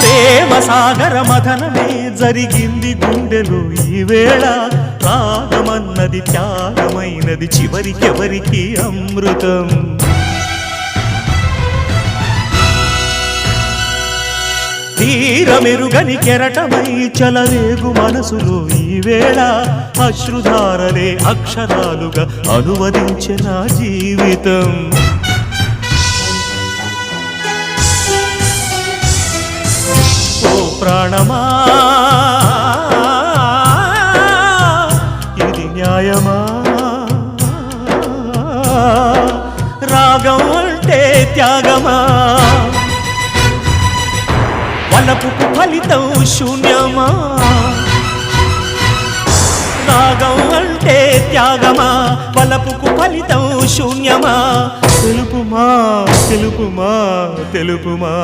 ప్రేమ సాగర మథనమే జరిగింది గుండెలో ఈవేళ రాగమన్నది త్యాగమైనది చివరికెవరికి అమృతం తీరమెరుగని కెరటమై చలరేగు మనసులో ఈవేళ అశ్రుధారలే అక్షరాలుగా అనువదించిన జీవితం ఓ ప్రాణమా ఇది న్యాయమా రాగం అంటే త్యాగమా వలపుకు ఫలితం శూన్యమా రాగం అంటే త్యాగమా వలపుకు ఫలితం శూన్యమా తెలుపుమా తెలుపుమా తెలుపుమా